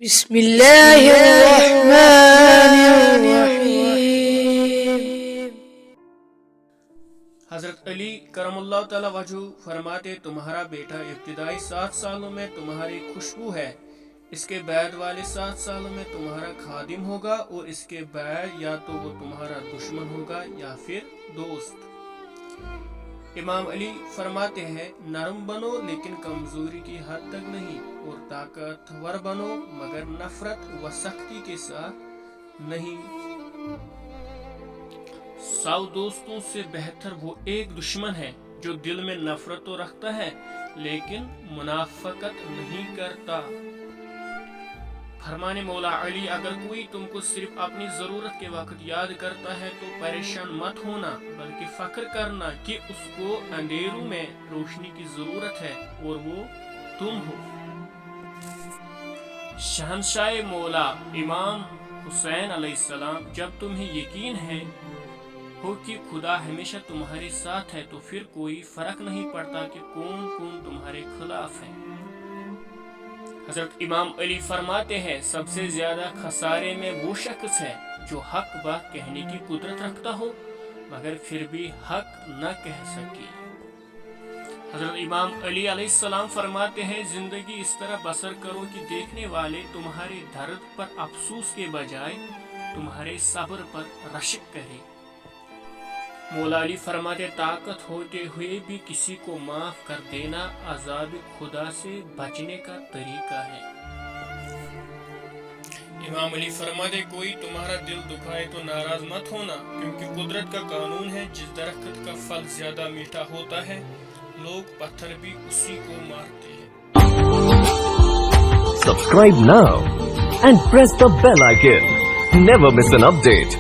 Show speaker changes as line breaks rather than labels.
بسم اللہ الرحمن الرحیم۔
حضرت علی کرم اللہ تعالی وجہ فرماتے تمہارا بیٹا ابتدائی 7 سالوں میں تمہاری خوشبو ہے، اس کے بعد والے 7 سالوں میں تمہارا خادم ہوگا، اور اس کے بعد یا تو وہ تمہارا دشمن ہوگا یا پھر دوست۔ امام علی فرماتے ہیں نرم بنو لیکن کمزوری کی حد تک نہیں، اور طاقتور بنو مگر نفرت و سختی کے ساتھ نہیں۔ 100 دوستوں سے بہتر وہ ایک دشمن ہے جو دل میں نفرت تو رکھتا ہے لیکن منافقت نہیں کرتا۔ فرمانے مولا علی اگر کوئی تم کو صرف اپنی ضرورت کے وقت یاد کرتا ہے تو پریشان مت ہونا، بلکہ فخر کرنا کہ اس کو اندھیروں میں روشنی کی ضرورت ہے اور وہ تم ہو۔ شہنشاہ مولا امام حسین علیہ السلام جب تمہیں یقین ہے ہو کہ خدا ہمیشہ تمہارے ساتھ ہے تو پھر کوئی فرق نہیں پڑتا کہ کون کون تمہارے خلاف ہے۔ حضرت امام علی فرماتے ہیں سب سے زیادہ خسارے میں وہ شخص ہے جو حق بات کہنے کی قدرت رکھتا ہو مگر پھر بھی حق نہ کہہ سکے۔ حضرت امام علی علیہ السلام فرماتے ہیں زندگی اس طرح بسر کرو کہ دیکھنے والے تمہارے درد پر افسوس کے بجائے تمہارے صبر پر رشک کرے۔ مولا علی فرماتے طاقت ہوتے ہوئے بھی کسی کو معاف کر دینا عذاب خدا سے بچنے کا طریقہ ہے۔ امام علی فرماتے کوئی تمہارا دل دکھائے تو ناراض مت ہونا، کیونکہ قدرت کا قانون ہے جس درخت کا پھل زیادہ میٹھا ہوتا ہے لوگ پتھر بھی اسی کو مارتے ہیں۔
Subscribe now and press the bell icon. Never miss an update.